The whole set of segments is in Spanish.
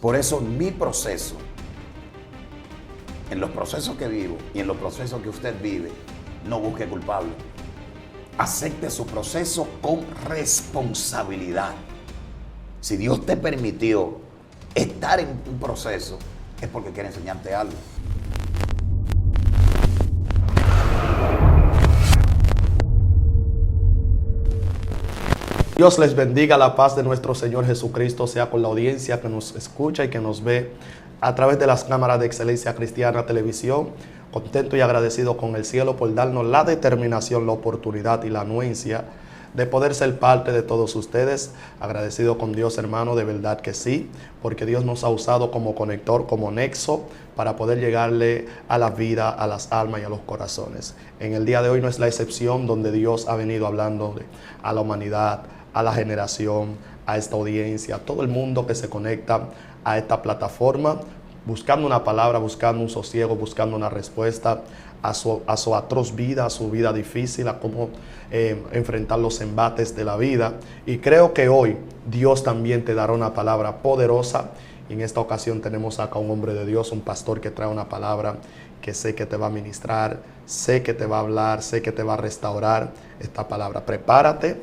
Por eso mi proceso, en los procesos que vivo y en los procesos que usted vive, no busque culpable. Acepte su proceso con responsabilidad. Si Dios te permitió estar en un proceso, es porque quiere enseñarte algo. Dios les bendiga, la paz de nuestro Señor Jesucristo sea con la audiencia que nos escucha y que nos ve a través de las cámaras de Excelencia Cristiana Televisión. Contento y agradecido con el cielo por darnos la determinación, la oportunidad y la anuencia de poder ser parte de todos ustedes. Agradecido con Dios, hermano, de verdad que sí, porque Dios nos ha usado como conector, como nexo, para poder llegarle a la vida, a las almas y a los corazones. En el día de hoy no es la excepción, donde Dios ha venido hablando a la humanidad, a la generación, a esta audiencia, a todo el mundo que se conecta a esta plataforma, buscando una palabra, buscando un sosiego, buscando una respuesta a su atroz vida, a su vida difícil, a cómo enfrentar los embates de la vida. Y creo que hoy Dios también te dará una palabra poderosa. Y en esta ocasión tenemos acá un hombre de Dios, un pastor que trae una palabra que sé que te va a ministrar, sé que te va a hablar, sé que te va a restaurar esta palabra. Prepárate.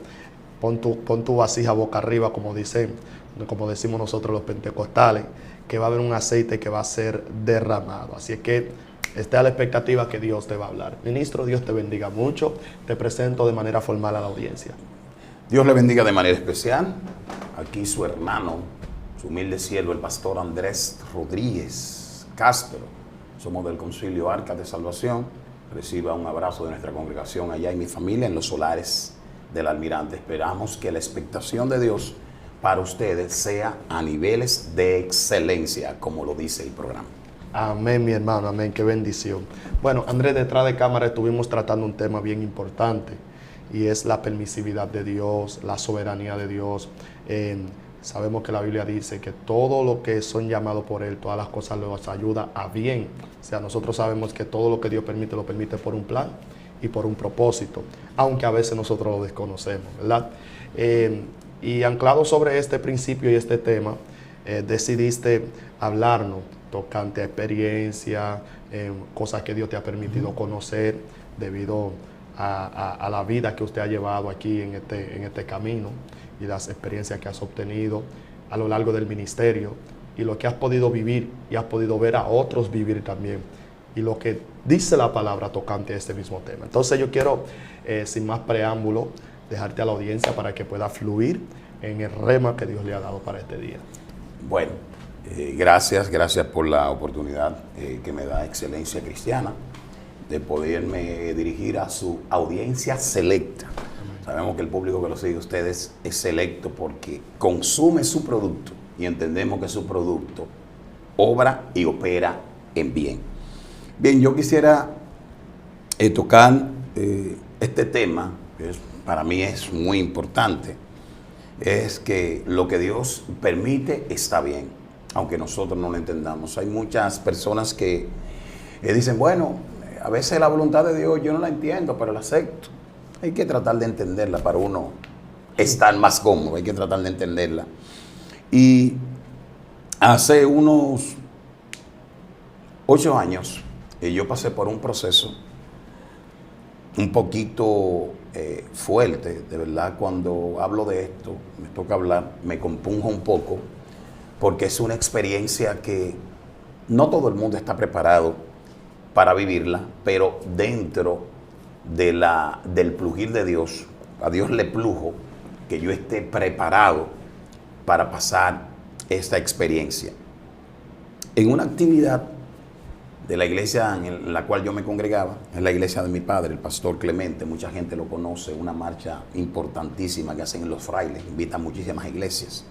Pon tu vasija boca arriba, como decimos nosotros los pentecostales, que va a haber un aceite que va a ser derramado. Así es que esté a la expectativa que Dios te va a hablar. Ministro, Dios te bendiga mucho. Te presento de manera formal a la audiencia. Dios le bendiga de manera especial. Aquí su hermano, su humilde siervo, el pastor Andrés Rodríguez Castro. Somos del Concilio Arca de Salvación. Reciba un abrazo de nuestra congregación allá y mi familia en los solares del Almirante. Esperamos que la expectación de Dios para ustedes sea a niveles de excelencia, como lo dice el programa. Amén, mi hermano, amén, qué bendición. Bueno, Andrés, detrás de cámara estuvimos tratando un tema bien importante y es la permisividad de Dios, la soberanía de Dios. Sabemos que la Biblia dice que todo lo que son llamados por Él, todas las cosas los ayuda a bien. O sea, nosotros sabemos que todo lo que Dios permite, lo permite por un plan y por un propósito, aunque a veces nosotros lo desconocemos, ¿verdad? Y anclado sobre este principio y este tema, decidiste hablarnos tocante a experiencia, cosas que Dios te ha permitido conocer debido a la vida que usted ha llevado aquí en este camino y las experiencias que has obtenido a lo largo del ministerio y lo que has podido vivir y has podido ver a otros vivir también y lo que dice la palabra tocante a este mismo tema. Entonces yo quiero, sin más preámbulo, dejarte a la audiencia para que pueda fluir en el rema que Dios le ha dado para este día. Bueno, gracias por la oportunidad que me da Excelencia Cristiana de poderme dirigir a su audiencia selecta. Sabemos que el público que lo sigue a ustedes es selecto porque consume su producto y entendemos que su producto obra y opera en bien. Bien, yo quisiera tocar este tema, que para mí es muy importante, es que lo que Dios permite está bien, aunque nosotros no lo entendamos. Hay muchas personas que dicen, bueno, a veces la voluntad de Dios yo no la entiendo, pero la acepto. Hay que tratar de entenderla para uno estar más cómodo, hay que tratar de entenderla. Y hace unos 8 años, yo pasé por un proceso un poquito fuerte, de verdad. Cuando hablo de esto, me toca hablar, me compunjo un poco, porque es una experiencia que no todo el mundo está preparado para vivirla, pero dentro del plugir de Dios, a Dios le plujo que yo esté preparado para pasar esta experiencia. En una actividad de la iglesia en la cual yo me congregaba, es la iglesia de mi padre, el pastor Clemente, mucha gente lo conoce, una marcha importantísima que hacen los frailes, invitan muchísimas iglesias,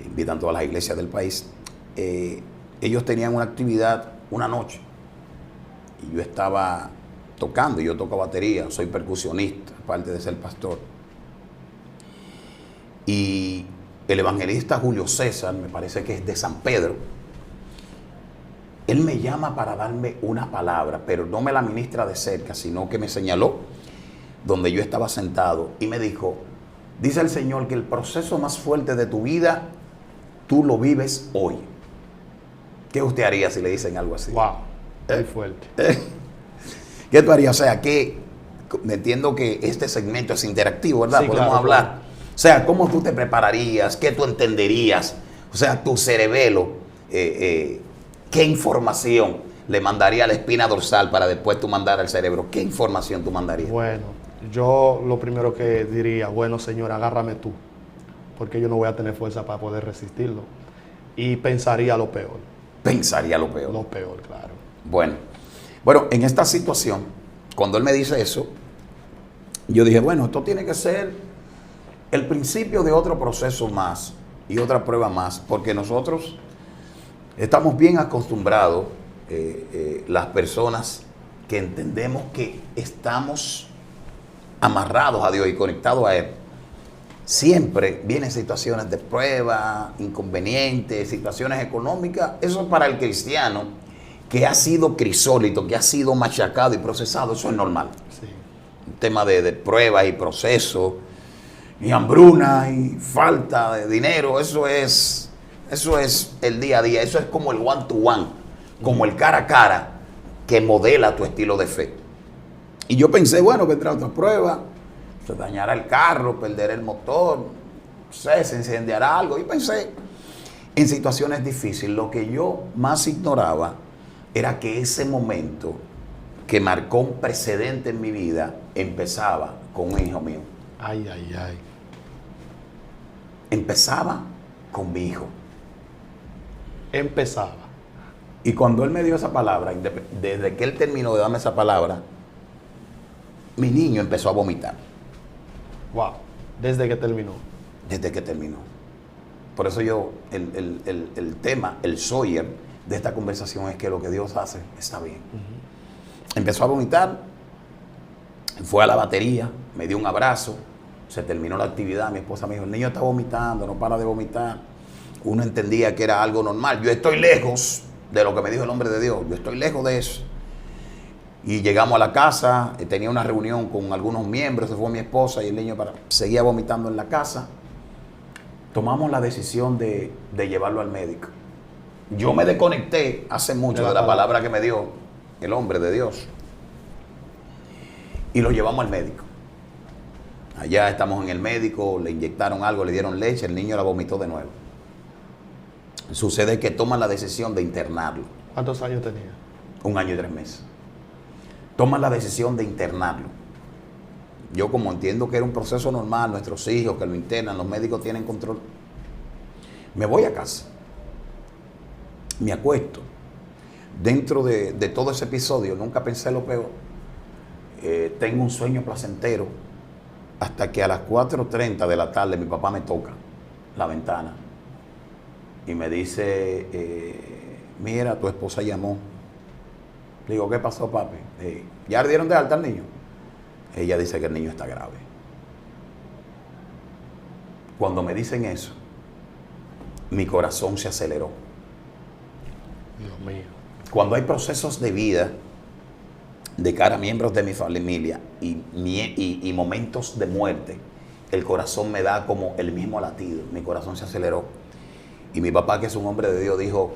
invitan todas las iglesias del país. Ellos tenían una actividad una noche y yo estaba tocando, yo toco batería, soy percusionista, aparte de ser pastor. Y el evangelista Julio César, me parece que es de San Pedro, él me llama para darme una palabra, pero no me la ministra de cerca, sino que me señaló donde yo estaba sentado y me dijo, dice el Señor que el proceso más fuerte de tu vida tú lo vives hoy. ¿Qué usted haría si le dicen algo así? Wow, muy fuerte. ¿Qué tú harías? O sea, entiendo que este segmento es interactivo, ¿verdad? Sí, Podemos claro, hablar. claro. O sea, ¿cómo tú te prepararías? ¿Qué tú entenderías? O sea, tu cerebelo, ¿qué información le mandaría a la espina dorsal para después tú mandar al cerebro? ¿Qué información tú mandarías? Bueno, yo lo primero que diría, bueno, Señor, agárrame tú, porque yo no voy a tener fuerza para poder resistirlo. Y pensaría lo peor. Pensaría lo peor. Lo peor, claro. Bueno, en esta situación, cuando él me dice eso, yo dije, bueno, esto tiene que ser el principio de otro proceso más y otra prueba más, porque nosotros estamos bien acostumbrados, las personas que entendemos que estamos amarrados a Dios y conectados a Él. Siempre vienen situaciones de prueba, inconvenientes, situaciones económicas. Eso para el cristiano que ha sido crisólito, que ha sido machacado y procesado, eso es normal. Sí. Un tema de pruebas y procesos, y hambruna y falta de dinero, eso es el día a día, eso es como el one to one, como el cara a cara que modela tu estilo de fe. Y yo pensé, bueno, vendrá otra prueba, se dañará el carro, perderé el motor, no sé, se incendiará algo. Y pensé en situaciones difíciles. Lo que yo más ignoraba era que ese momento que marcó un precedente en mi vida empezaba con un hijo mío. Ay, ay, ay. Empezaba con mi hijo. Empezaba. Y cuando él me dio esa palabra, desde que él terminó de darme esa palabra, mi niño empezó a vomitar. Wow. Desde que terminó. Desde que terminó. Por eso el tema, el Sawyer de esta conversación es que lo que Dios hace está bien. Empezó a vomitar, fue a la batería, me dio un abrazo, se terminó la actividad, mi esposa me dijo, el niño está vomitando, no para de vomitar. Uno entendía que era algo normal. Yo estoy lejos de lo que me dijo el hombre de Dios, yo estoy lejos de eso. Y llegamos a la casa, tenía una reunión con algunos miembros, se fue mi esposa y el niño seguía vomitando en la casa. Tomamos la decisión de llevarlo al médico. Yo me desconecté hace mucho de la palabra que me dio el hombre de Dios. Y lo llevamos al médico. Allá estamos en el médico, le inyectaron algo, le dieron leche, el niño la vomitó de nuevo. Sucede que toman la decisión de internarlo. ¿Cuántos años tenía? 1 año y 3 meses. Toman la decisión de internarlo. Yo, como entiendo que era un proceso normal, nuestros hijos que lo internan, los médicos tienen control. Me voy a casa. Me acuesto. Dentro de todo ese episodio, nunca pensé lo peor. Tengo un sueño placentero. Hasta que a las 4:30 de la tarde mi papá me toca la ventana. Y me dice, mira, tu esposa llamó. Digo, ¿qué pasó, papi? ¿Ya dieron de alta al niño? Ella dice que el niño está grave. Cuando me dicen eso, mi corazón se aceleró. Dios mío. Cuando hay procesos de vida de cara a miembros de mi familia y momentos de muerte, el corazón me da como el mismo latido. Mi corazón se aceleró. Y mi papá, que es un hombre de Dios, dijo,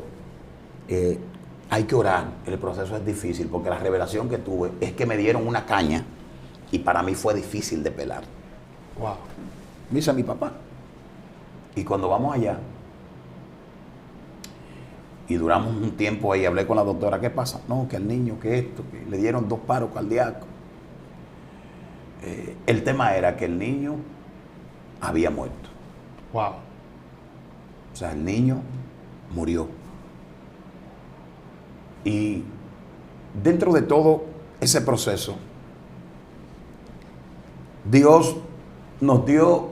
hay que orar, el proceso es difícil, porque la revelación que tuve es que me dieron una caña y para mí fue difícil de pelar. Wow. Me dice mi papá. Y cuando vamos allá, y duramos un tiempo ahí, hablé con la doctora, ¿qué pasa? No, que el niño, que esto, que le dieron 2 paros cardíacos. El tema era que el niño había muerto. Wow. O sea, el niño murió. Y dentro de todo ese proceso, Dios nos dio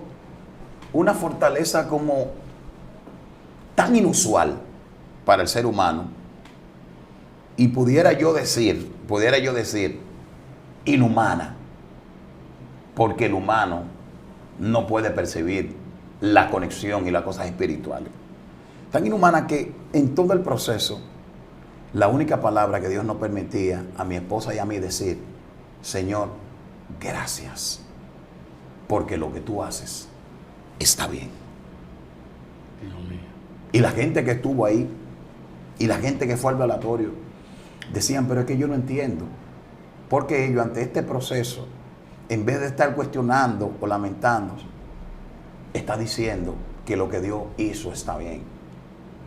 una fortaleza como tan inusual para el ser humano, y pudiera yo decir, inhumana, porque el humano no puede percibir la conexión y las cosas espirituales. Tan inhumana que en todo el proceso, la única palabra que Dios nos permitía a mi esposa y a mí decir, Señor, gracias, porque lo que tú haces está bien. Dios mío. Y la gente que estuvo ahí, y la gente que fue al velatorio, decían, pero es que yo no entiendo. Porque ellos ante este proceso, en vez de estar cuestionando o lamentándose, está diciendo que lo que Dios hizo está bien.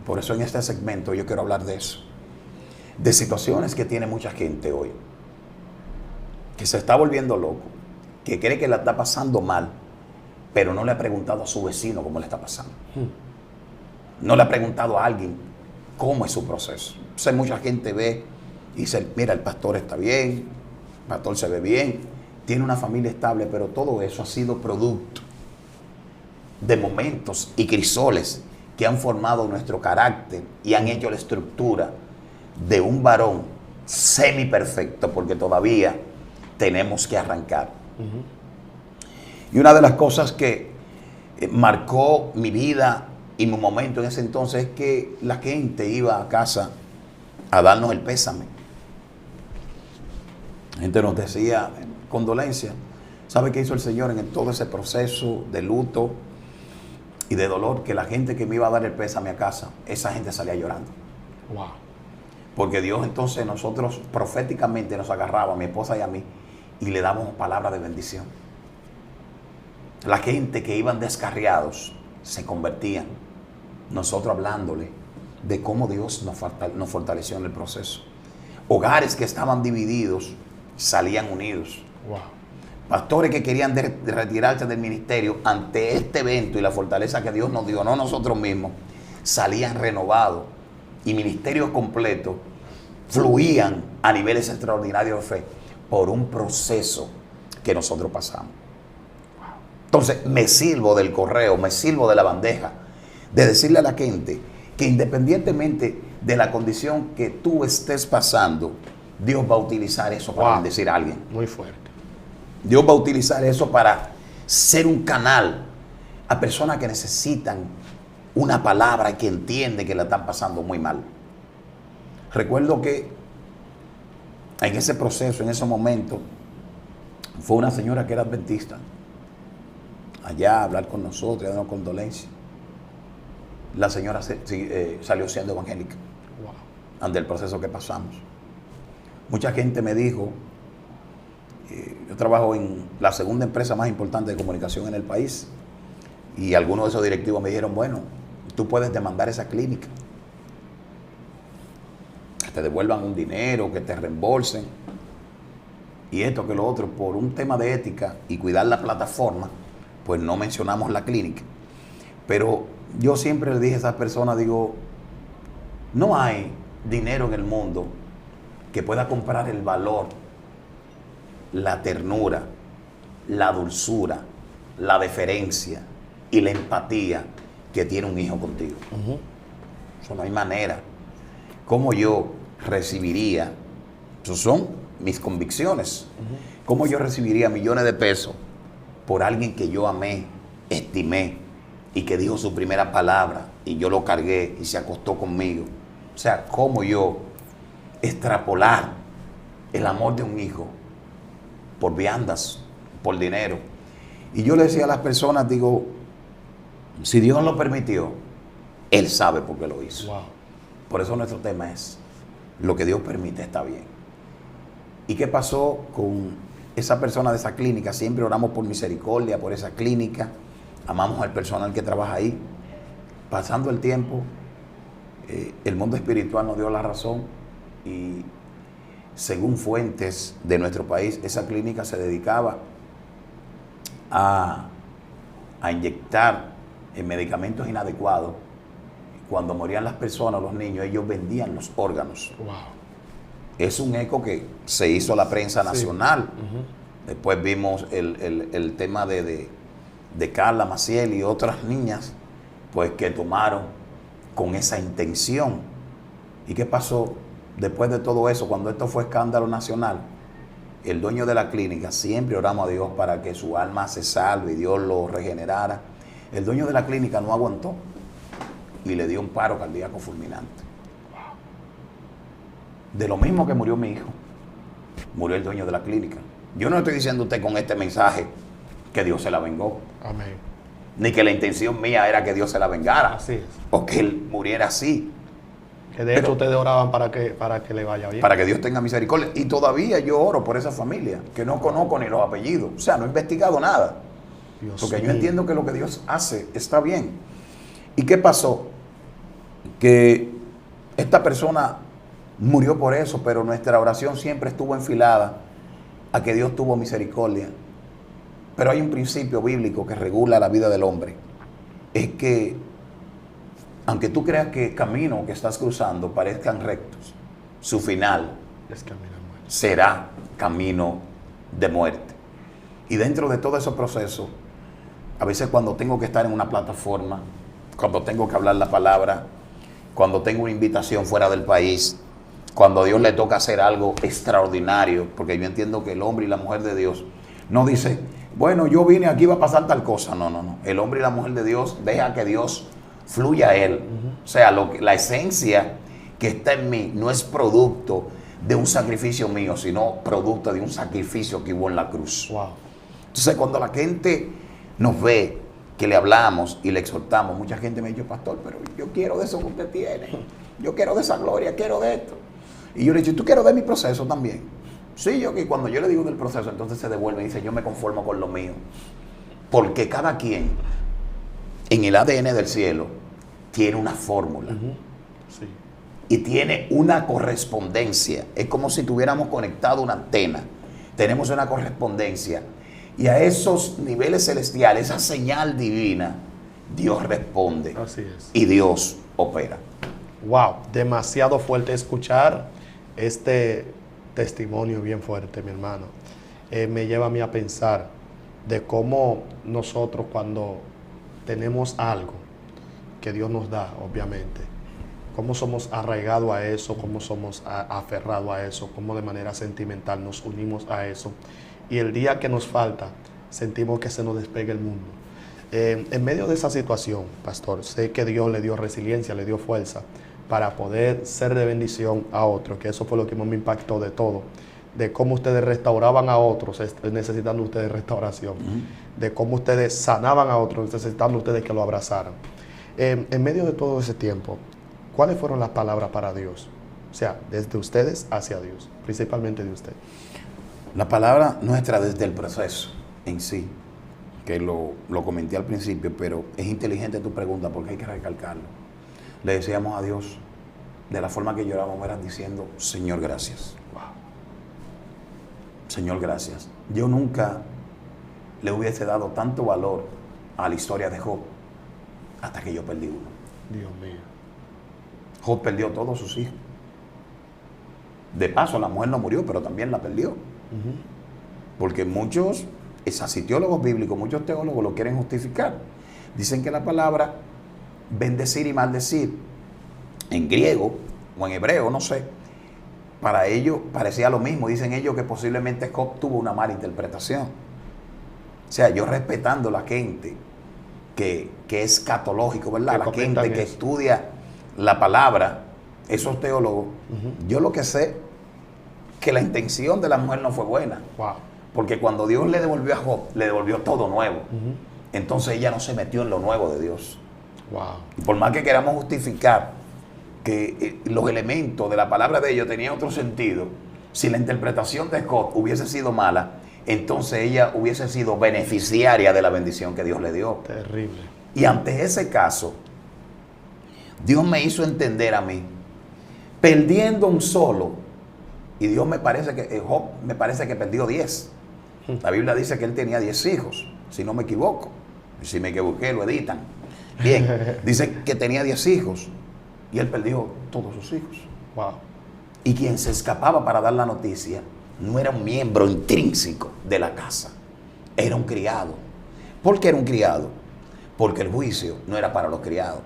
Por eso en este segmento yo quiero hablar de eso. De situaciones que tiene mucha gente hoy, que se está volviendo loco, que cree que la está pasando mal, pero no le ha preguntado a su vecino cómo le está pasando. No le ha preguntado a alguien cómo es su proceso. Entonces mucha gente ve y dice, mira, el pastor está bien, el pastor se ve bien, tiene una familia estable, pero todo eso ha sido producto de momentos y crisoles que han formado nuestro carácter y han hecho la estructura de un varón semi perfecto, porque todavía tenemos que arrancar. Y una de las cosas que marcó mi vida y mi momento en ese entonces es que la gente iba a casa a darnos el pésame. La gente nos decía, condolencia, ¿sabe qué hizo el Señor en todo ese proceso de luto y de dolor? Que la gente que me iba a dar el pésame a casa, esa gente salía llorando. Wow. Porque Dios entonces nosotros proféticamente nos agarraba, a mi esposa y a mí, y le dábamos palabras de bendición. La gente que iban descarriados se convertían, nosotros hablándole de cómo Dios nos fortaleció en el proceso. Hogares que estaban divididos salían unidos. Wow. Pastores que querían retirarse del ministerio ante este evento y la fortaleza que Dios nos dio, no nosotros mismos, salían renovados y ministerios completos fluían a niveles extraordinarios de fe por un proceso que nosotros pasamos. Entonces me sirvo del correo, me sirvo de la bandeja, de decirle a la gente que independientemente de la condición que tú estés pasando, Dios va a utilizar eso para bendecir a alguien. Muy fuerte. Dios va a utilizar eso para ser un canal a personas que necesitan una palabra y que entienden que la están pasando muy mal. Recuerdo que en ese proceso, en ese momento, fue una señora que era adventista allá a hablar con nosotros, a darnos condolencia. La señora salió siendo evangélica. Wow. Ante el proceso que pasamos. Mucha gente me dijo, yo trabajo en la segunda empresa más importante de comunicación en el país, y algunos de esos directivos me dijeron, bueno, tú puedes demandar esa clínica, que te devuelvan un dinero, que te reembolsen, y esto que lo otro, por un tema de ética y cuidar la plataforma, pues no mencionamos la clínica. Pero yo siempre le dije a esas personas, digo, no hay dinero en el mundo que pueda comprar el valor, la ternura, la dulzura, la deferencia y la empatía que tiene un hijo contigo. Eso no hay manera. ¿Cómo yo recibiría? Esas son mis convicciones. ¿Cómo yo recibiría millones de pesos por alguien que yo amé, estimé y que dijo su primera palabra y yo lo cargué y se acostó conmigo? O sea, ¿cómo yo extrapolar el amor de un hijo por viandas, por dinero? Y yo le decía a las personas, digo, si Dios lo permitió, Él sabe por qué lo hizo. Wow. Por eso nuestro tema es, lo que Dios permite está bien. ¿Y qué pasó con esa persona de esa clínica? Siempre oramos por misericordia, por esa clínica, amamos al personal que trabaja ahí. Pasando el tiempo, el mundo espiritual nos dio la razón y según fuentes de nuestro país, esa clínica se dedicaba a inyectar medicamentos inadecuados. Cuando morían las personas, los niños, ellos vendían los órganos. Wow. Es un eco que se hizo la prensa nacional. Sí. Después vimos el tema de Carla Maciel y otras niñas, pues que tomaron con esa intención. ¿Y qué pasó? Después de todo eso, cuando esto fue escándalo nacional, el dueño de la clínica, siempre oramos a Dios para que su alma se salve y Dios lo regenerara. El dueño de la clínica no aguantó y le dio un paro cardíaco fulminante. De lo mismo que murió mi hijo, murió el dueño de la clínica. Yo no estoy diciendo a usted con este mensaje que Dios se la vengó. Amén. ni que la intención mía era que Dios se la vengara, Así es. o que él muriera así. Que de hecho ustedes oraban para que le vaya bien. Para que Dios tenga misericordia. Y todavía yo oro por esa familia, que no conozco ni los apellidos. O sea, no he investigado nada. Dios Porque yo mío. entiendo que lo que Dios hace está bien. ¿Y qué pasó? Que esta persona murió por eso, pero nuestra oración siempre estuvo enfilada a que Dios tuvo misericordia. Pero hay un principio bíblico que regula la vida del hombre. Es que, aunque tú creas que el camino que estás cruzando parezcan rectos, su final Es camino de muerte. será camino de muerte. Y dentro de todo ese proceso, a veces cuando tengo que estar en una plataforma, cuando tengo que hablar la palabra, cuando tengo una invitación fuera del país, cuando a Dios le toca hacer algo extraordinario, porque yo entiendo que el hombre y la mujer de Dios no dice, bueno, yo vine aquí, va a pasar tal cosa. No, no, no. El hombre y la mujer de Dios deja que Dios fluya a él. O sea, la esencia que está en mí no es producto de un sacrificio mío, sino producto de un sacrificio que hubo en la cruz. Wow. Entonces, cuando la gente nos ve, que le hablamos y le exhortamos, mucha gente me dice, pastor, pero yo quiero de eso que usted tiene. Yo quiero de esa gloria, quiero de esto. Y yo le digo, ¿tú quieres de mi proceso también? Sí, y cuando yo le digo del proceso, entonces se devuelve y dice, yo me conformo con lo mío. Porque cada quien en el ADN del cielo tiene una fórmula. Sí. Y tiene una correspondencia. Es como si tuviéramos conectado una antena. Tenemos una correspondencia. Y a esos niveles celestiales, esa señal divina, Dios responde. Así es. Y Dios opera. Wow, demasiado fuerte escuchar este testimonio bien fuerte, mi hermano. Me lleva a mí a pensar de cómo nosotros cuando tenemos algo que Dios nos da, obviamente, cómo somos arraigados a eso, cómo somos aferrados a eso, cómo de manera sentimental nos unimos a eso. Y el día que nos falta, sentimos que se nos despega el mundo. En medio de esa situación, pastor, sé que Dios le dio resiliencia, le dio fuerza para poder ser de bendición a otros, que eso fue lo que más me impactó de todo, de cómo ustedes restauraban a otros necesitando ustedes restauración, de cómo ustedes sanaban a otros necesitando ustedes que lo abrazaran. En medio de todo ese tiempo, ¿cuáles fueron las palabras para Dios? O sea, desde ustedes hacia Dios, principalmente de usted. La palabra nuestra desde el proceso en sí, que lo comenté al principio, pero es inteligente tu pregunta porque hay que recalcarlo. Le decíamos a Dios, de la forma que llorábamos, eran diciendo, Señor, gracias. Wow. Señor, gracias. Yo nunca le hubiese dado tanto valor a la historia de Job hasta que yo perdí uno. Dios mío. Job perdió todos sus hijos. De paso, la mujer no murió, pero también la perdió. Porque muchos teólogos bíblicos, muchos teólogos lo quieren justificar. Dicen que la palabra bendecir y maldecir, en griego o en hebreo, no sé, para ellos parecía lo mismo. Dicen ellos que posiblemente Job tuvo una mala interpretación. O sea, yo respetando la gente que es catológico, ¿verdad? La gente que estudia la palabra, esos teólogos, yo lo que sé que la intención de la mujer no fue buena. Wow. Porque cuando Dios le devolvió a Job, le devolvió todo nuevo. Entonces ella no se metió en lo nuevo de Dios. Wow. Y por más que queramos justificar que los elementos de la palabra de ellos tenían otro sentido, si la interpretación de Job hubiese sido mala, entonces ella hubiese sido beneficiaria de la bendición que Dios le dio. Terrible. Y ante ese caso, Dios me hizo entender a mí, perdiendo un solo, y Dios Job me parece que perdió 10. La Biblia dice que él tenía 10 hijos, si no me equivoco. Y si me equivoqué, lo editan. Bien, dice que tenía 10 hijos y él perdió todos sus hijos. Wow. Y quien se escapaba para dar la noticia no era un miembro intrínseco de la casa, era un criado. ¿Por qué era un criado? Porque el juicio no era para los criados.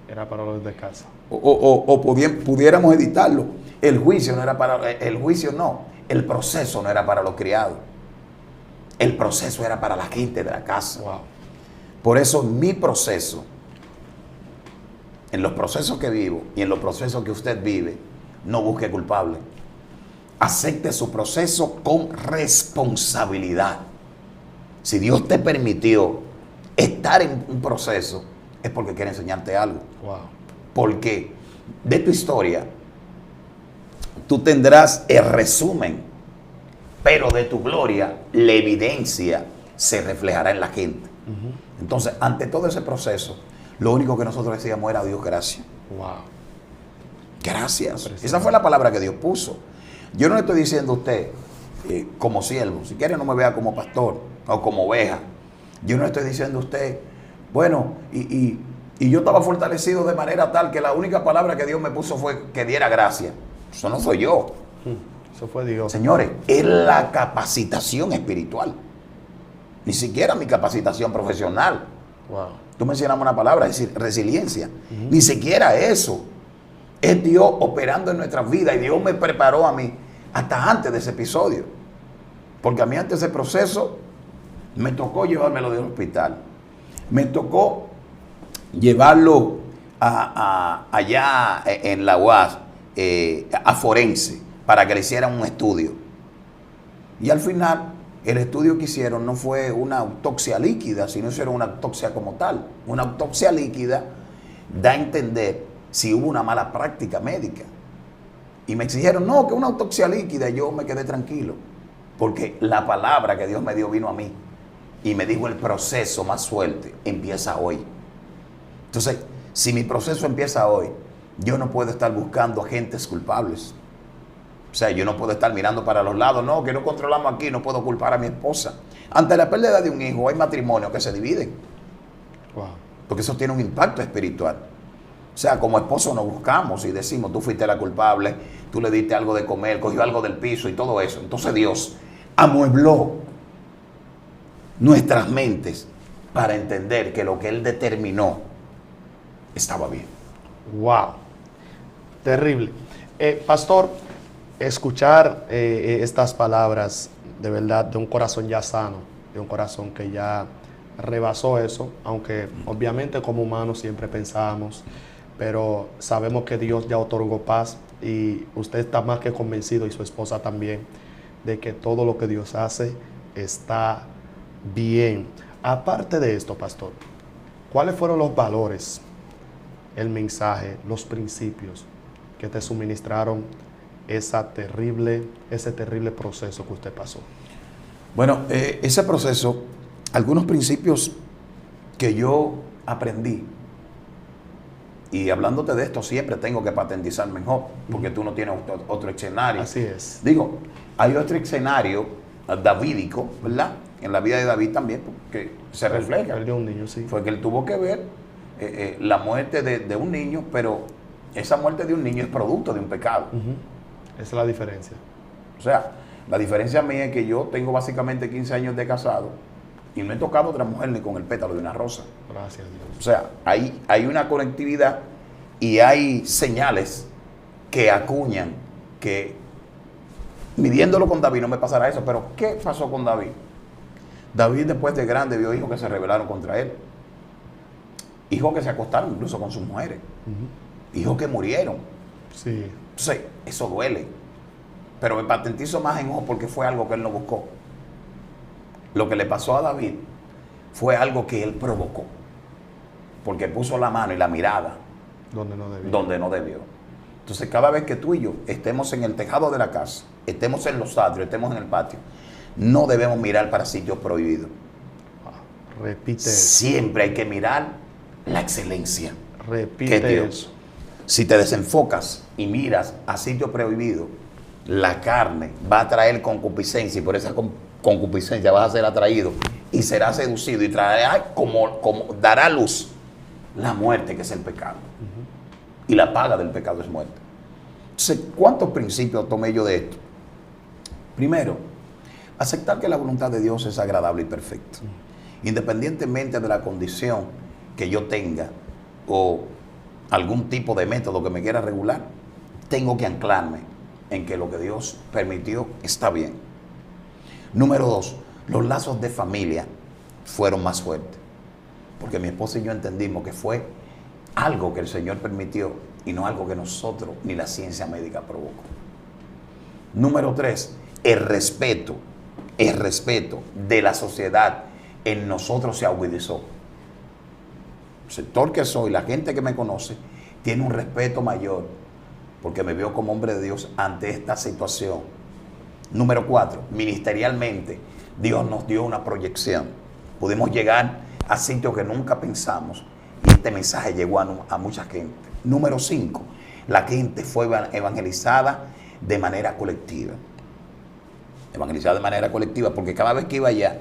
Era para los de casa. Pudiéramos editarlo. El juicio no, el proceso no era para los criados. El proceso era para la gente de la casa. Wow. Por eso mi proceso, en los procesos que vivo y en los procesos que usted vive, no busque culpable. Acepte su proceso con responsabilidad. Si Dios te permitió estar en un proceso es porque quiere enseñarte algo. Wow. Porque de tu historia tú tendrás el resumen, pero de tu gloria la evidencia se reflejará en la gente. Entonces, ante todo ese proceso, lo único que nosotros decíamos era: Dios, gracias. Wow. Gracias. Esa fue la palabra que Dios puso. Yo no le estoy diciendo a usted como siervo, si quiere no me vea como pastor o como oveja. Yo no le estoy diciendo a usted, bueno, y yo estaba fortalecido de manera tal que la única palabra que Dios me puso fue que diera gracias. Eso no soy yo. Eso fue Dios. Señores, es la capacitación espiritual. Ni siquiera mi capacitación profesional. Wow. Tú mencionamos una palabra, es decir, resiliencia. Ni siquiera eso. Es Dios operando en nuestras vidas, y Dios me preparó a mí hasta antes de ese episodio. Porque a mí antes de ese proceso me tocó llevármelo del hospital. Me tocó llevarlo allá en la UAS, a forense, para que le hicieran un estudio. Y al final, el estudio que hicieron no fue una autopsia líquida, sino hicieron una autopsia como tal. Una autopsia líquida da a entender si hubo una mala práctica médica. Y me exigieron, no, que una autopsia líquida. Y yo me quedé tranquilo, porque la palabra que Dios me dio vino a mí y me dijo: el proceso más fuerte empieza hoy. Entonces, si mi proceso empieza hoy, yo no puedo estar buscando agentes culpables. O sea, yo no puedo estar mirando para los lados. No, que no controlamos aquí, no puedo culpar a mi esposa. Ante la pérdida de un hijo hay matrimonios que se dividen. Wow. Porque eso tiene un impacto espiritual. O sea, como esposo nos buscamos y decimos: tú fuiste la culpable, tú le diste algo de comer, cogió algo del piso y todo eso. Entonces Dios amuebló nuestras mentes para entender que lo que Él determinó estaba bien. Wow. Terrible. Pastor, escuchar estas palabras de verdad de un corazón ya sano, de un corazón que ya rebasó eso, aunque obviamente como humanos siempre pensamos, pero sabemos que Dios ya otorgó paz, y usted está más que convencido, y su esposa también, de que todo lo que Dios hace está bien. Aparte de esto, pastor, ¿cuáles fueron los valores, el mensaje, los principios que te suministraron ese terrible proceso que usted pasó? Bueno, ese proceso, algunos principios que yo aprendí, y hablándote de esto siempre tengo que patentizar mejor, porque tú no tienes otro escenario. Así es. Digo, hay otro escenario davídico, ¿verdad? En la vida de David también, porque se refleja. El de un niño, sí. Fue que él tuvo que ver la muerte de un niño, pero esa muerte de un niño es producto de un pecado. Esa es la diferencia. O sea, la diferencia mía es que yo tengo básicamente 15 años de casado y no he tocado a otra mujer ni con el pétalo de una rosa. Gracias a Dios. O sea, hay una conectividad y hay señales que acuñan que, midiéndolo con David, no me pasará eso. Pero ¿qué pasó con David? David, después de grande, vio hijos que se rebelaron contra él. Hijos que se acostaron incluso con sus mujeres. Hijos que murieron. Sí. Entonces, eso duele. Pero me patentizo más en ojo porque fue algo que él no buscó. Lo que le pasó a David fue algo que él provocó. Porque puso la mano y la mirada donde no debió. Entonces, cada vez que tú y yo estemos en el tejado de la casa, estemos en los atrios, estemos en el patio, no debemos mirar para sitios prohibidos. Repite eso. Siempre hay que mirar la excelencia. Repite eso. Si te desenfocas y miras a sitios prohibidos, la carne va a traer concupiscencia, y por esa concupiscencia vas a ser atraído y será seducido y traerá como dará luz la muerte, que es el pecado. Y la paga del pecado es muerte. Entonces, ¿cuántos principios tomé yo de esto? Primero, aceptar que la voluntad de Dios es agradable y perfecta. Independientemente de la condición que yo tenga o algún tipo de método que me quiera regular, tengo que anclarme en que lo que Dios permitió está bien. Número 2, los lazos de familia fueron más fuertes, porque mi esposa y yo entendimos que fue algo que el Señor permitió y no algo que nosotros ni la ciencia médica provocó. Número 3, el respeto de la sociedad en nosotros se agudizó. sector que soy, la gente que me conoce, tiene un respeto mayor porque me veo como hombre de Dios ante esta situación. Número 4, ministerialmente, Dios nos dio una proyección. Pudimos llegar a sitios que nunca pensamos y este mensaje llegó a mucha gente. Número 5, la gente fue evangelizada de manera colectiva. Evangelizada de manera colectiva porque cada vez que iba allá,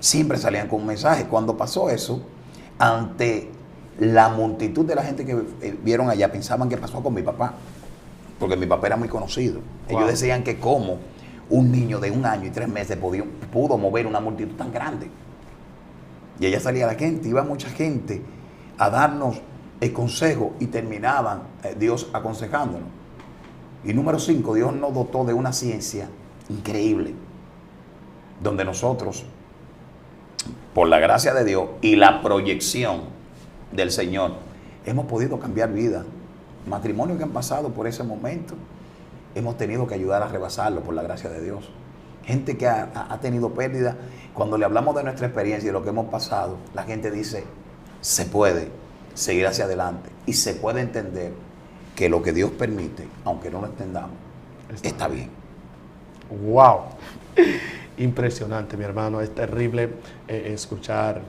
siempre salían con un mensaje. Cuando pasó eso, ante la multitud de la gente que vieron allá, pensaban que pasó con mi papá, porque mi papá era muy conocido. Wow. Ellos decían que cómo un niño de 1 año y 3 meses pudo mover una multitud tan grande. Y allá salía la gente, iba mucha gente a darnos el consejo y terminaban Dios aconsejándonos. Y número 5, Dios nos dotó de una ciencia increíble, donde nosotros, por la gracia de Dios y la proyección del Señor, hemos podido cambiar vidas. Matrimonios que han pasado por ese momento, hemos tenido que ayudar a rebasarlo por la gracia de Dios. Gente que ha tenido pérdida, cuando le hablamos de nuestra experiencia y de lo que hemos pasado, la gente dice, se puede seguir hacia adelante y se puede entender que lo que Dios permite, aunque no lo entendamos, está bien. ¡Wow! Impresionante, mi hermano. Es terrible escuchar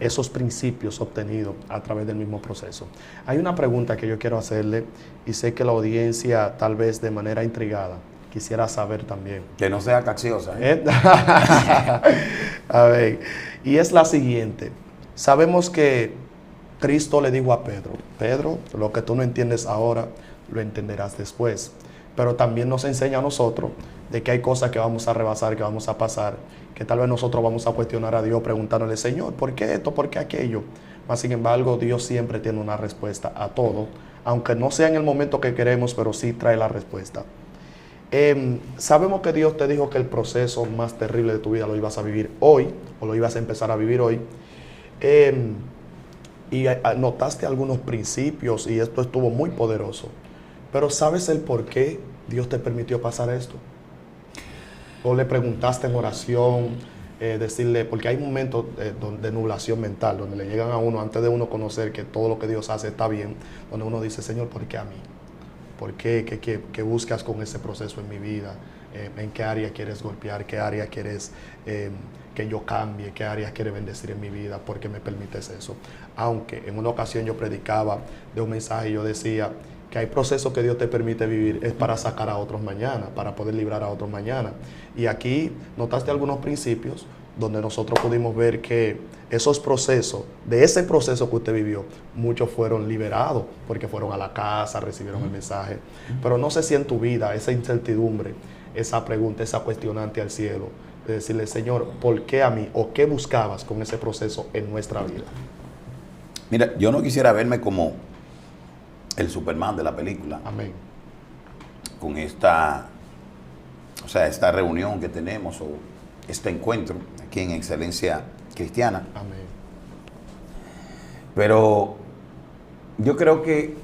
esos principios obtenidos a través del mismo proceso. Hay una pregunta que yo quiero hacerle y sé que la audiencia, tal vez de manera intrigada, quisiera saber también. Que no sea capciosa, ¿eh? A ver, y es la siguiente. Sabemos que Cristo le dijo a Pedro, Pedro, lo que tú no entiendes ahora, lo entenderás después. Pero también nos enseña a nosotros de que hay cosas que vamos a rebasar, que vamos a pasar, que tal vez nosotros vamos a cuestionar a Dios preguntándole, Señor, ¿por qué esto? ¿Por qué aquello? Mas, sin embargo, Dios siempre tiene una respuesta a todo, aunque no sea en el momento que queremos, pero sí trae la respuesta. Sabemos que Dios te dijo que el proceso más terrible de tu vida lo ibas a vivir hoy, o lo ibas a empezar a vivir hoy. Y notaste algunos principios y esto estuvo muy poderoso. Pero ¿sabes el por qué Dios te permitió pasar esto? ¿O le preguntaste en oración, decirle, porque hay momentos de nublación mental, donde le llegan a uno, antes de uno conocer que todo lo que Dios hace está bien, donde uno dice, Señor, ¿por qué a mí? ¿Por qué? ¿Qué buscas con ese proceso en mi vida? ¿En qué área quieres golpear? ¿Qué área quieres que yo cambie? ¿Qué áreas quieres bendecir en mi vida? ¿Por qué me permites eso? Aunque en una ocasión yo predicaba de un mensaje y yo decía que hay procesos que Dios te permite vivir es para sacar a otros mañana, para poder librar a otros mañana. Y aquí notaste algunos principios donde nosotros pudimos ver que esos procesos, de ese proceso que usted vivió, muchos fueron liberados porque fueron a la casa, recibieron el mensaje. Pero no sé si en tu vida esa incertidumbre, esa pregunta, esa cuestionante al cielo, de decirle, Señor, ¿por qué a mí? ¿O qué buscabas con ese proceso en nuestra vida? Mira, yo no quisiera verme como el Superman de la película. Amén. Con esta reunión que tenemos o este encuentro aquí en Excelencia Cristiana. Amén. Pero yo creo que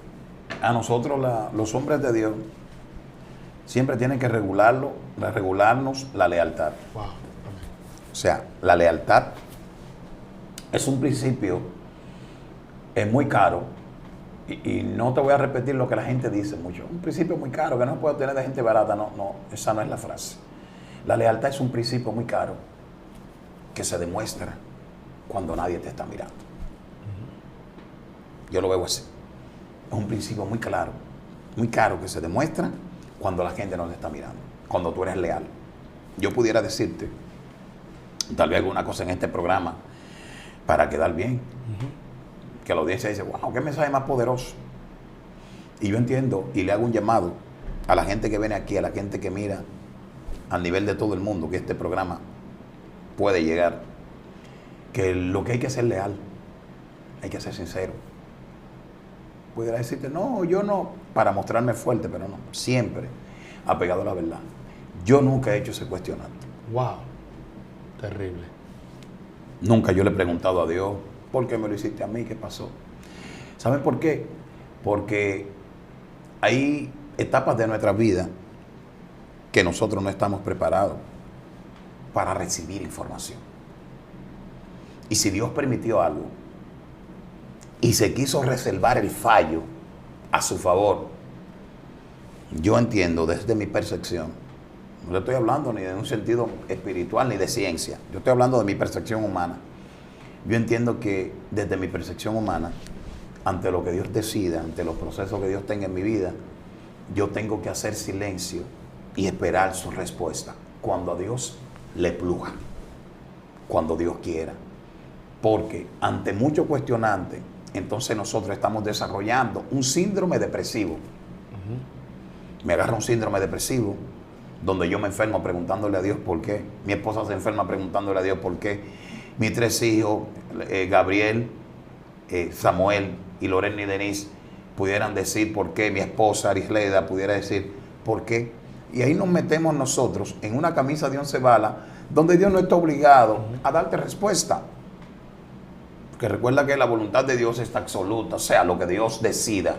a nosotros los hombres de Dios siempre tienen que regularnos la lealtad. Wow. Amén. O sea, la lealtad es un principio muy caro. Y no te voy a repetir lo que la gente dice mucho. Un principio muy caro que no se puede obtener de gente barata. No, esa no es la frase. La lealtad es un principio muy caro que se demuestra cuando nadie te está mirando. Yo lo veo así. Es un principio muy claro, muy caro que se demuestra cuando la gente no te está mirando, cuando tú eres leal. Yo pudiera decirte tal vez alguna cosa en este programa para quedar bien. Que la audiencia dice, wow, qué mensaje más poderoso. Y yo entiendo y le hago un llamado a la gente que viene aquí, a la gente que mira al nivel de todo el mundo, que este programa puede llegar, que lo que hay que ser leal, hay que ser sincero. Pudiera decirte, no, yo no, para mostrarme fuerte, pero no, siempre apegado a la verdad. Yo nunca he hecho ese cuestionante. Wow, terrible. Nunca yo le he preguntado a Dios, ¿por qué me lo hiciste a mí? ¿Qué pasó? ¿Saben por qué? Porque hay etapas de nuestra vida que nosotros no estamos preparados para recibir información. Y si Dios permitió algo y se quiso reservar el fallo a su favor, yo entiendo desde mi percepción, no le estoy hablando ni de un sentido espiritual ni de ciencia, yo estoy hablando de mi percepción humana. Yo entiendo que desde mi percepción humana, ante lo que Dios decida, ante los procesos que Dios tenga en mi vida, yo tengo que hacer silencio y esperar su respuesta cuando a Dios le pluga, cuando Dios quiera. Porque ante mucho cuestionante, entonces nosotros estamos desarrollando un síndrome depresivo. Me agarra un síndrome depresivo donde yo me enfermo preguntándole a Dios por qué. Mi esposa se enferma preguntándole a Dios por qué. Mis 3 hijos, Gabriel, Samuel y Lorena y Denise, pudieran decir por qué. Mi esposa Arisleida pudiera decir por qué. Y ahí nos metemos nosotros en una camisa de 11 balas donde Dios no está obligado a darte respuesta. Porque recuerda que la voluntad de Dios está absoluta, o sea, lo que Dios decida.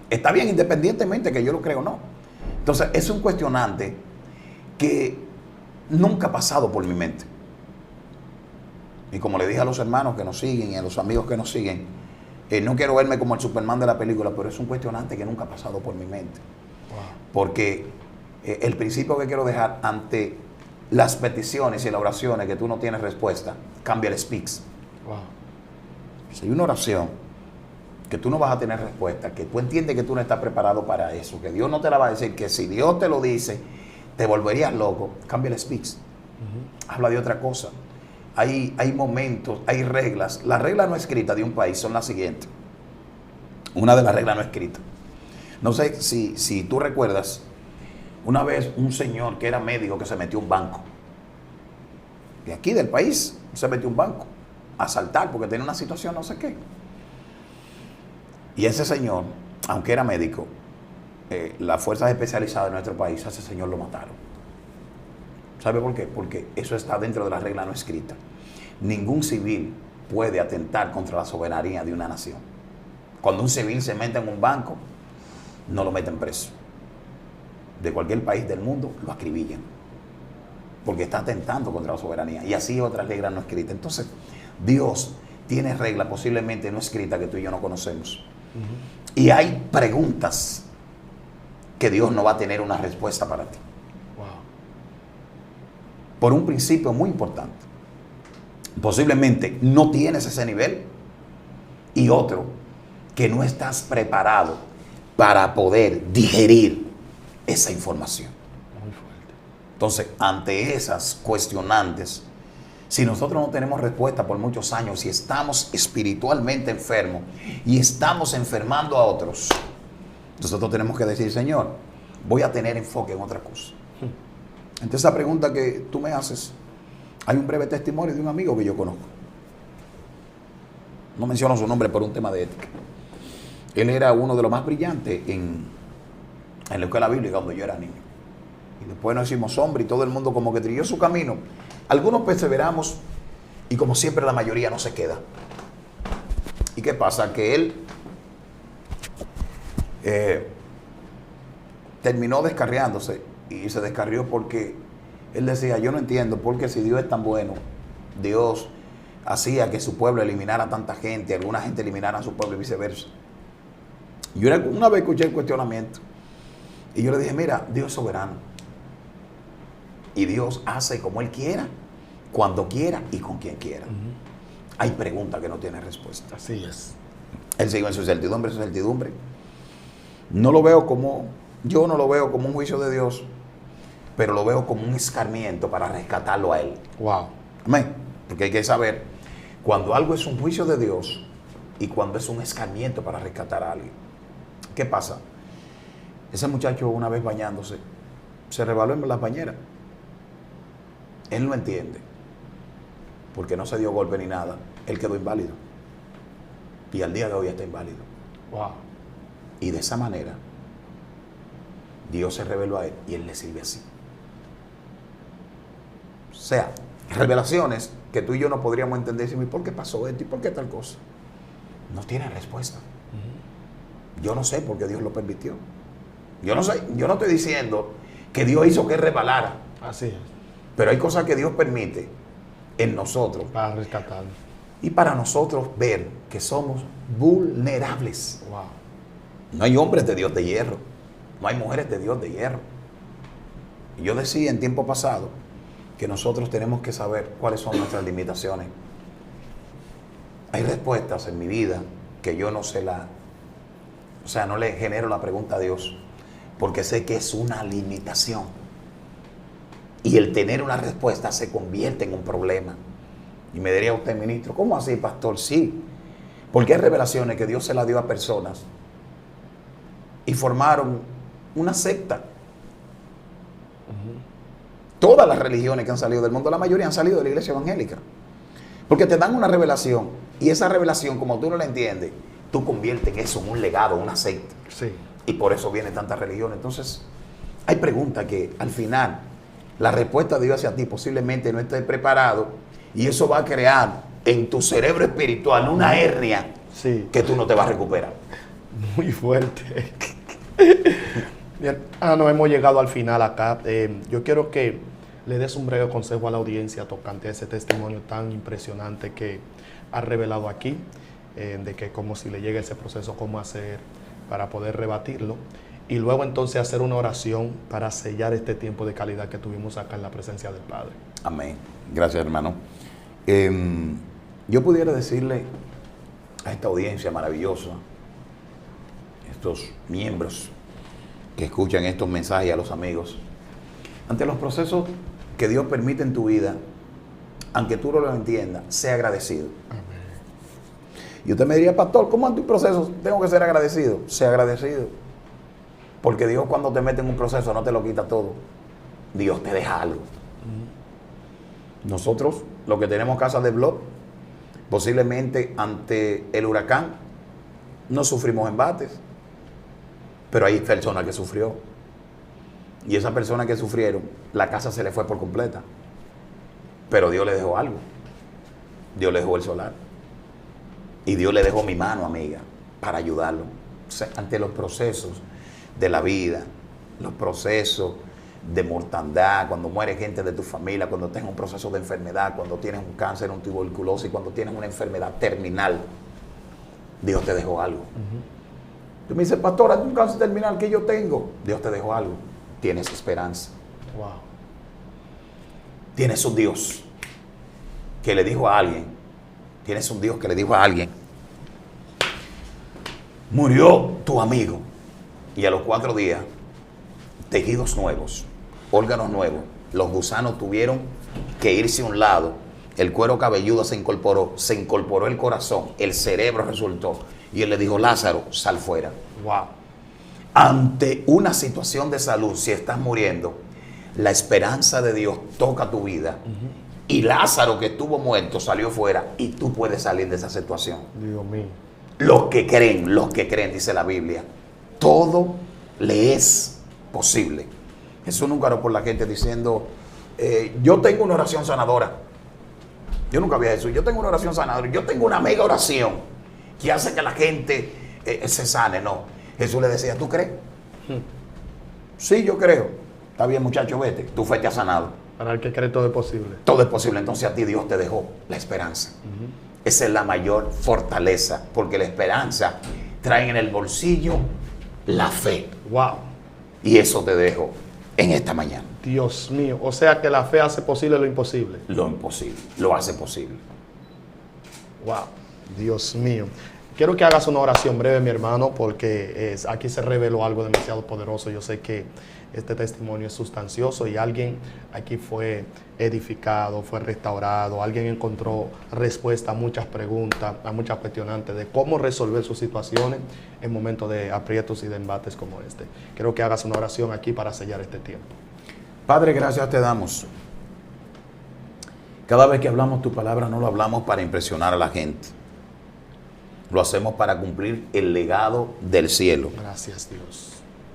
Está bien independientemente que yo lo creo o no. Entonces, es un cuestionante que nunca ha pasado por mi mente. Y como le dije a los hermanos que nos siguen y a los amigos que nos siguen, no quiero verme como el Superman de la película, pero es un cuestionante que nunca ha pasado por mi mente. Wow. Porque el principio que quiero dejar ante las peticiones y las oraciones que tú no tienes respuesta, cambia el speaks. Wow. Si hay una oración que tú no vas a tener respuesta, que tú entiendes que tú no estás preparado para eso, que Dios no te la va a decir, que si Dios te lo dice, te volverías loco, cambia el speaks. Habla de otra cosa. Hay momentos, hay reglas. Las reglas no escritas de un país son las siguientes. Una de las reglas no escritas. No sé si tú recuerdas, una vez un señor que era médico que se metió a un banco. De aquí del país se metió a un banco a asaltar porque tenía una situación no sé qué. Y ese señor, aunque era médico, las fuerzas especializadas de nuestro país, a ese señor lo mataron. ¿Sabe por qué? Porque eso está dentro de la regla no escrita. Ningún civil puede atentar contra la soberanía de una nación. Cuando un civil se mete en un banco, no lo meten preso. De cualquier país del mundo lo acribillan. Porque está atentando contra la soberanía. Y así otras reglas no escritas. Entonces, Dios tiene reglas posiblemente no escritas que tú y yo no conocemos. Y hay preguntas que Dios no va a tener una respuesta para ti. Por un principio muy importante. Posiblemente no tienes ese nivel. Y otro, que no estás preparado para poder digerir esa información. Muy fuerte. Entonces, ante esas cuestionantes, si nosotros no tenemos respuesta por muchos años y estamos espiritualmente enfermos y estamos enfermando a otros, nosotros tenemos que decir, Señor, voy a tener enfoque en otra cosa. Entonces, esa pregunta que tú me haces, hay un breve testimonio de un amigo que yo conozco. No menciono su nombre por un tema de ética. Él era uno de los más brillantes en la escuela bíblica cuando yo era niño. Y después nos hicimos hombre y todo el mundo como que trilló su camino. Algunos perseveramos y como siempre la mayoría no se queda. ¿Y qué pasa? Que él terminó descarriándose. Y se descarrió porque él decía, yo no entiendo por qué si Dios es tan bueno, Dios hacía que su pueblo eliminara a tanta gente, alguna gente eliminara a su pueblo y viceversa. Yo una vez escuché el cuestionamiento y yo le dije, mira, Dios es soberano. Y Dios hace como Él quiera, cuando quiera y con quien quiera. Hay preguntas que no tienen respuesta. Así es. Él sigue en su certidumbre. No lo veo como, yo no lo veo como un juicio de Dios, pero lo veo como un escarmiento para rescatarlo a Él. Wow. Amén. Porque hay que saber cuando algo es un juicio de Dios y cuando es un escarmiento para rescatar a alguien. ¿Qué pasa? Ese muchacho una vez bañándose, se resbaló en las bañeras. Él no entiende, porque no se dio golpe ni nada. Él quedó inválido. Y al día de hoy está inválido. Wow. Y de esa manera, Dios se reveló a él y él le sirve así. O sea, revelaciones que tú y yo no podríamos entender. ¿Y por qué pasó esto? ¿Y por qué tal cosa? No tiene respuesta. Yo no sé por qué Dios lo permitió. Yo no sé, yo no estoy diciendo que Dios hizo que resbalara. Así es. Pero hay cosas que Dios permite en nosotros. Para rescatarnos. Y para nosotros ver que somos vulnerables. Wow. No hay hombres de Dios de hierro. No hay mujeres de Dios de hierro. Y yo decía en tiempo pasado que nosotros tenemos que saber cuáles son nuestras limitaciones. Hay respuestas en mi vida que yo no no le genero la pregunta a Dios, porque sé que es una limitación. Y el tener una respuesta se convierte en un problema. Y me diría usted, ministro, ¿cómo así, pastor? Sí, porque hay revelaciones que Dios se las dio a personas y formaron una secta. Todas las religiones que han salido del mundo, la mayoría han salido de la iglesia evangélica. Porque te dan una revelación y esa revelación, como tú no la entiendes, tú conviertes eso en un legado, una secta. Sí. Y por eso vienen tantas religiones. Entonces, hay preguntas que al final la respuesta de Dios hacia ti posiblemente no esté preparado y eso va a crear en tu cerebro espiritual una hernia que tú no te vas a recuperar. Muy fuerte. Bien, no hemos llegado al final acá. Yo quiero que le des un breve consejo a la audiencia tocante a ese testimonio tan impresionante que ha revelado aquí, de que como si le llega ese proceso, cómo hacer para poder rebatirlo, y luego entonces hacer una oración para sellar este tiempo de calidad que tuvimos acá en la presencia del Padre. Amén. Gracias, hermano. Yo pudiera decirle a esta audiencia maravillosa, estos miembros que escuchan estos mensajes, a los amigos, ante los procesos que Dios permite en tu vida, aunque tú no lo entiendas, sea agradecido. Amén. Y usted me diría, pastor, ¿cómo ante un proceso tengo que ser agradecido? Sea agradecido. Porque Dios, cuando te mete en un proceso, no te lo quita todo. Dios te deja algo. Nosotros, los que tenemos casas de blog, posiblemente ante el huracán no sufrimos embates, pero hay personas que sufrió. Y esas personas que sufrieron, la casa se le fue por completa. Pero Dios le dejó algo. Dios le dejó el solar. Y Dios le dejó mi mano amiga para ayudarlo. O sea, ante los procesos de la vida, los procesos de mortandad, cuando muere gente de tu familia, cuando tienes un proceso de enfermedad, cuando tienes un cáncer, una tuberculosis, cuando tienes una enfermedad terminal, Dios te dejó algo. Tú me dices, pastor, hay un cáncer terminal que yo tengo. Dios te dejó algo. Tienes esperanza. Wow. Tienes un Dios que le dijo a alguien, murió tu amigo, y a los 4 días, tejidos nuevos, órganos nuevos, los gusanos tuvieron que irse a un lado, el cuero cabelludo se incorporó el corazón, el cerebro resultó, y él le dijo, Lázaro, sal fuera. Wow. Ante una situación de salud, si estás muriendo, la esperanza de Dios toca tu vida. Y Lázaro, que estuvo muerto, salió fuera, y tú puedes salir de esa situación. Dios mío. Los que creen, dice la Biblia, todo le es posible. Jesús nunca oró por la gente diciendo, yo tengo una oración sanadora. Yo nunca vi a Jesús, yo tengo una oración sanadora, yo tengo una mega oración que hace que la gente se sane. No, Jesús le decía, ¿tú crees? Sí, yo creo. Está bien, muchacho, vete, tu fe te ha sanado. Para el que cree todo es posible. Todo es posible, entonces a ti Dios te dejó la esperanza. Esa es la mayor fortaleza, porque la esperanza trae en el bolsillo la fe. Wow. Y eso te dejo en esta mañana. Dios mío, o sea que la fe hace posible lo imposible. Lo imposible, lo hace posible. Wow, Dios mío. Quiero que hagas una oración breve, mi hermano, porque aquí se reveló algo demasiado poderoso. Yo sé que este testimonio es sustancioso y alguien aquí fue edificado, fue restaurado, alguien encontró respuesta a muchas preguntas, a muchas cuestionantes de cómo resolver sus situaciones en momentos de aprietos y de embates como este. Quiero que hagas una oración aquí para sellar este tiempo. Padre, gracias te damos. Cada vez que hablamos tu palabra no lo hablamos para impresionar a la gente. Lo hacemos para cumplir el legado del cielo. Gracias, Dios.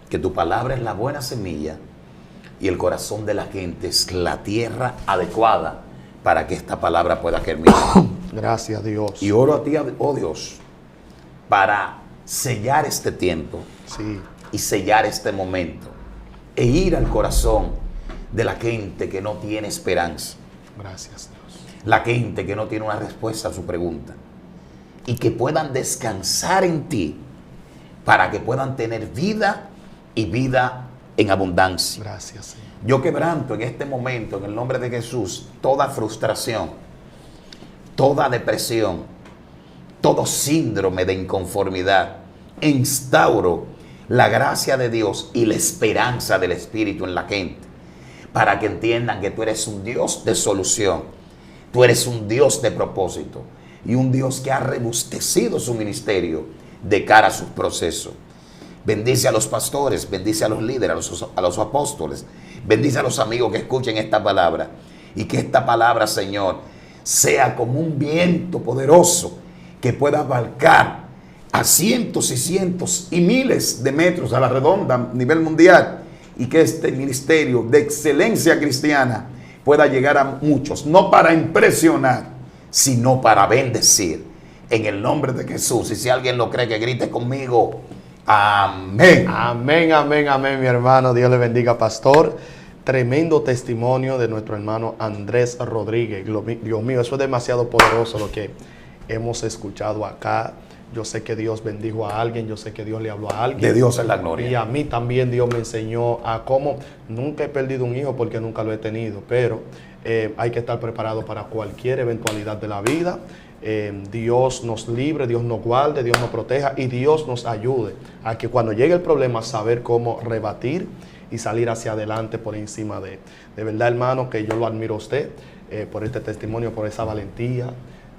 Que tu palabra es la buena semilla y el corazón de la gente es la tierra adecuada para que esta palabra pueda germinar. Gracias, Dios. Y oro a ti, oh Dios, para sellar este tiempo y sellar este momento e ir al corazón de la gente que no tiene esperanza. Gracias, Dios. la gente que no tiene una respuesta a su pregunta. Y que puedan descansar en ti para que puedan tener vida y vida en abundancia. Gracias, Señor. Yo quebranto en este momento, en el nombre de Jesús, toda frustración, toda depresión, todo síndrome de inconformidad. E instauro la gracia de Dios y la esperanza del Espíritu en la gente, para que entiendan que tú eres un Dios de solución, tú eres un Dios de propósito y un Dios que ha robustecido su ministerio de cara a sus procesos. Bendice a los pastores, bendice a los líderes, a los apóstoles, bendice a los amigos que escuchen esta palabra, y que esta palabra, Señor, sea como un viento poderoso que pueda abarcar a cientos y cientos y miles de metros a la redonda a nivel mundial, y que este ministerio de excelencia cristiana pueda llegar a muchos, no para impresionar, sino para bendecir, en el nombre de Jesús. Y si alguien lo cree, que grite conmigo: amén. Amén, amén, amén, mi hermano. Dios le bendiga, pastor. Tremendo testimonio de nuestro hermano Andrés Rodríguez. Dios mío, eso es demasiado poderoso lo que hemos escuchado acá. Yo sé que Dios bendijo a alguien, yo sé que Dios le habló a alguien. De Dios es la gloria. Y a mí también Dios me enseñó a cómo. Nunca he perdido un hijo porque nunca lo he tenido, pero hay que estar preparado para cualquier eventualidad de la vida. Dios nos libre, Dios nos guarde, Dios nos proteja y Dios nos ayude a que cuando llegue el problema saber cómo rebatir y salir hacia adelante por encima de. De verdad, hermano, que yo lo admiro a usted por este testimonio, por esa valentía,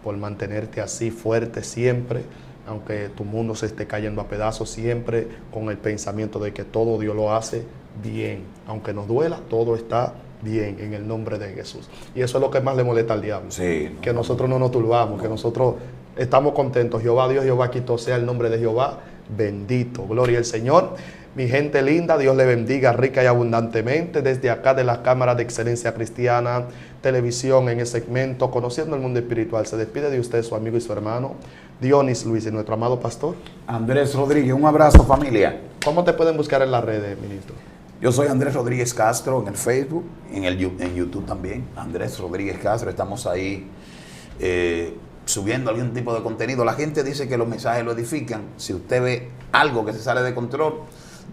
por mantenerte así fuerte siempre, aunque tu mundo se esté cayendo a pedazos, siempre con el pensamiento de que todo Dios lo hace bien. Aunque nos duela, todo está bien en el nombre de Jesús. Y eso es lo que más le molesta al diablo. Sí, que nosotros no nos turbamos, que nosotros estamos contentos. Jehová Dios, Jehová quito sea el nombre de Jehová bendito. Gloria al Señor. Mi gente linda, Dios le bendiga rica y abundantemente desde acá de las cámaras de Excelencia Cristiana Televisión, en el segmento Conociendo el Mundo Espiritual. Se despide de usted su amigo y su hermano Dionis Luis y nuestro amado pastor Andrés Rodríguez. Un abrazo, familia. ¿Cómo te pueden buscar en las redes, ministro? Yo soy Andrés Rodríguez Castro en el Facebook, en YouTube también, Andrés Rodríguez Castro. Estamos ahí subiendo algún tipo de contenido. La gente dice que los mensajes lo edifican. Si usted ve algo que se sale de control,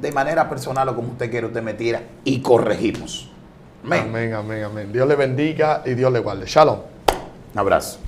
de manera personal o como usted quiere, usted me tira y corregimos. Amén. Amén, amén, amén. Dios le bendiga y Dios le guarde. Shalom. Un abrazo.